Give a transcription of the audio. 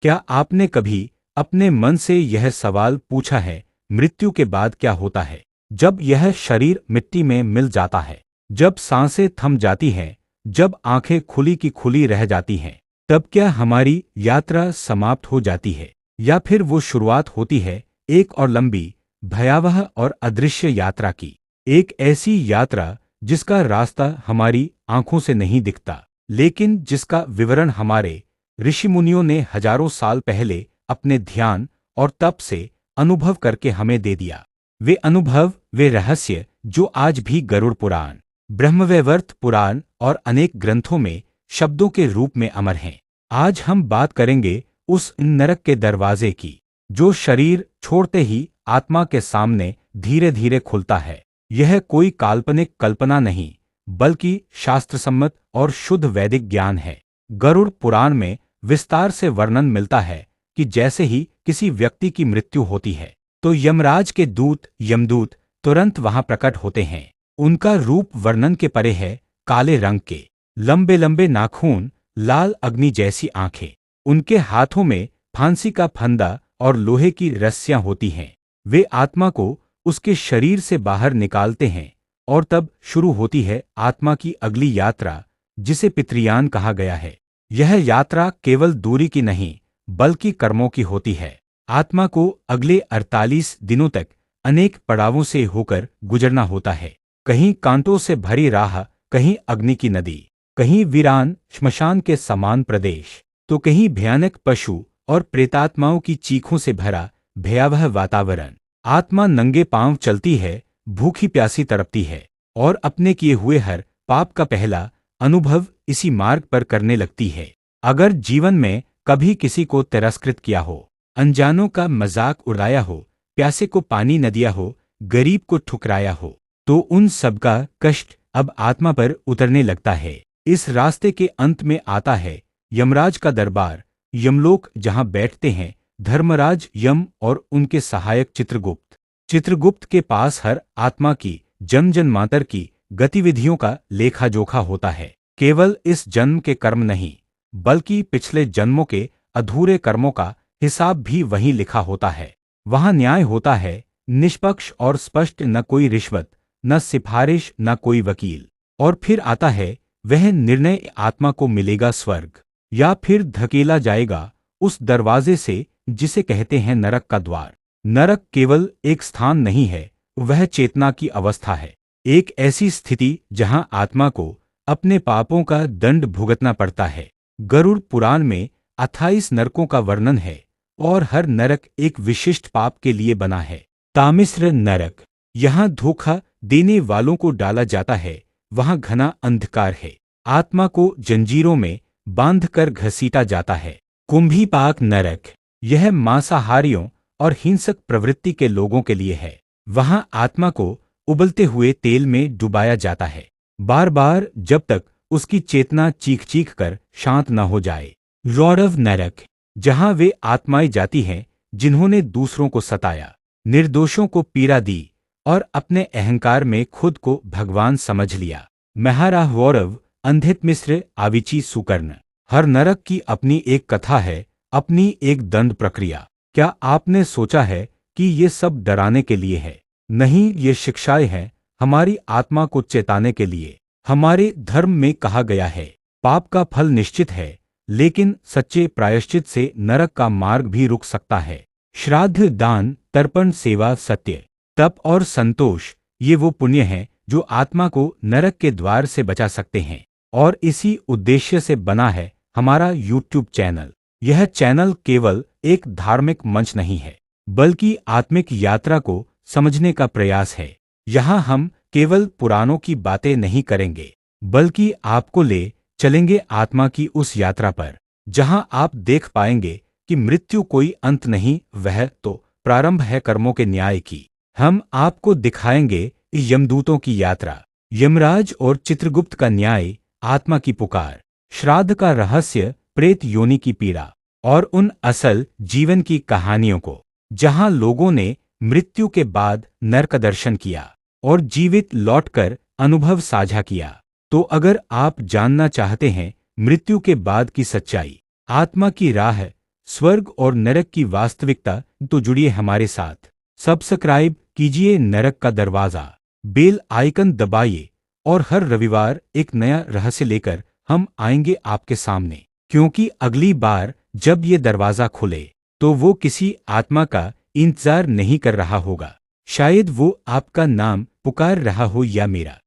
क्या आपने कभी अपने मन से यह सवाल पूछा है, मृत्यु के बाद क्या होता है? जब यह शरीर मिट्टी में मिल जाता है, जब सांसें थम जाती हैं, जब आंखें खुली की खुली रह जाती हैं, तब क्या हमारी यात्रा समाप्त हो जाती है, या फिर वो शुरुआत होती है एक और लंबी, भयावह और अदृश्य यात्रा की? एक ऐसी यात्रा जिसका रास्ता हमारी आंखों से नहीं दिखता, लेकिन जिसका विवरण हमारे ऋषि मुनियों ने हजारों साल पहले अपने ध्यान और तप से अनुभव करके हमें दे दिया। वे अनुभव, वे रहस्य जो आज भी गरुड़ पुराण, ब्रह्मवैवर्त पुराण और अनेक ग्रंथों में शब्दों के रूप में अमर हैं। आज हम बात करेंगे उस नरक के दरवाजे की, जो शरीर छोड़ते ही आत्मा के सामने धीरे धीरे खुलता है। यह कोई काल्पनिक कल्पना नहीं, बल्कि शास्त्रसम्मत और शुद्ध वैदिक ज्ञान है। गरुड़ पुराण में विस्तार से वर्णन मिलता है कि जैसे ही किसी व्यक्ति की मृत्यु होती है, तो यमराज के दूत यमदूत तुरंत वहां प्रकट होते हैं। उनका रूप वर्णन के परे है, काले रंग के, लंबे लंबे नाखून, लाल अग्नि जैसी आंखें। उनके हाथों में फांसी का फंदा और लोहे की रस्सियां होती हैं। वे आत्मा को उसके शरीर से बाहर निकालते हैं, और तब शुरू होती है आत्मा की अगली यात्रा, जिसे पितृयान कहा गया है। यह यात्रा केवल दूरी की नहीं, बल्कि कर्मों की होती है। आत्मा को अगले 48 दिनों तक अनेक पड़ावों से होकर गुजरना होता है। कहीं कांटों से भरी राह, कहीं अग्नि की नदी, कहीं वीरान श्मशान के समान प्रदेश, तो कहीं भयानक पशु और प्रेतात्माओं की चीखों से भरा भयावह वातावरण। आत्मा नंगे पांव चलती है, भूखी प्यासी तड़पती है, और अपने किए हुए हर पाप का पहला अनुभव इसी मार्ग पर करने लगती है। अगर जीवन में कभी किसी को तिरस्कृत किया हो, अनजानों का मजाक उड़ाया हो, प्यासे को पानी न दिया हो, गरीब को ठुकराया हो, तो उन सबका कष्ट अब आत्मा पर उतरने लगता है। इस रास्ते के अंत में आता है यमराज का दरबार, यमलोक, जहां बैठते हैं धर्मराज यम और उनके सहायक चित्रगुप्त। चित्रगुप्त के पास हर आत्मा की जन्म जन्मांतर की गतिविधियों का लेखा जोखा होता है। केवल इस जन्म के कर्म नहीं, बल्कि पिछले जन्मों के अधूरे कर्मों का हिसाब भी वहीं लिखा होता है। वहां न्याय होता है, निष्पक्ष और स्पष्ट, न कोई रिश्वत, न सिफारिश, न कोई वकील। और फिर आता है वह निर्णय, आत्मा को मिलेगा स्वर्ग, या फिर धकेला जाएगा उस दरवाजे से जिसे कहते हैं नरक का द्वार। नरक केवल एक स्थान नहीं है, वह चेतना की अवस्था है। एक ऐसी स्थिति जहां आत्मा को अपने पापों का दंड भुगतना पड़ता है। गरुड़ पुराण में 28 नरकों का वर्णन है, और हर नरक एक विशिष्ट पाप के लिए बना है। तामिस्र नरक, यहाँ धोखा देने वालों को डाला जाता है, वहां घना अंधकार है, आत्मा को जंजीरों में बांधकर घसीटा जाता है। कुंभीपाक नरक, यह मांसाहारियों और हिंसक प्रवृत्ति के लोगों के लिए है। वहां आत्मा को उबलते हुए तेल में डुबाया जाता है, बार बार, जब तक उसकी चेतना चीख चीख कर शांत न हो जाए। रौरव नरक, जहां वे आत्माएं जाती हैं जिन्होंने दूसरों को सताया, निर्दोषों को पीड़ा दी और अपने अहंकार में खुद को भगवान समझ लिया। महाराह वौरव, अंधितमिश्र, आविची, सुकर्ण। हर नरक की अपनी एक कथा है, अपनी एक दंड प्रक्रिया। क्या आपने सोचा है कि ये सब डराने के लिए है? नहीं, ये शिक्षाएं हैं हमारी आत्मा को चेताने के लिए। हमारे धर्म में कहा गया है, पाप का फल निश्चित है, लेकिन सच्चे प्रायश्चित से नरक का मार्ग भी रुक सकता है। श्राद्ध, दान, तर्पण, सेवा, सत्य, तप और संतोष, ये वो पुण्य हैं जो आत्मा को नरक के द्वार से बचा सकते हैं। और इसी उद्देश्य से बना है हमारा YouTube चैनल। यह चैनल केवल एक धार्मिक मंच नहीं है, बल्कि आत्मिक यात्रा को समझने का प्रयास है। यहाँ हम केवल पुराणों की बातें नहीं करेंगे, बल्कि आपको ले चलेंगे आत्मा की उस यात्रा पर, जहाँ आप देख पाएंगे कि मृत्यु कोई अंत नहीं, वह तो प्रारंभ है कर्मों के न्याय की। हम आपको दिखाएंगे यमदूतों की यात्रा, यमराज और चित्रगुप्त का न्याय, आत्मा की पुकार, श्राद्ध का रहस्य, प्रेत योनि की पीड़ा, और उन असल जीवन की कहानियों को, जहां लोगों ने मृत्यु के बाद नरक दर्शन किया और जीवित लौटकर अनुभव साझा किया। तो अगर आप जानना चाहते हैं मृत्यु के बाद की सच्चाई, आत्मा की राह, स्वर्ग और नरक की वास्तविकता, तो जुड़िए हमारे साथ। सब्सक्राइब कीजिए नरक का दरवाज़ा, बेल आइकन दबाइए और हर रविवार एक नया रहस्य लेकर हम आएंगे आपके सामने। क्योंकि अगली बार जब ये दरवाज़ा खुले तो वो किसी आत्मा का इंतजार नहीं कर रहा होगा। शायद वो आपका नाम पुकार रहा हो या मेरा।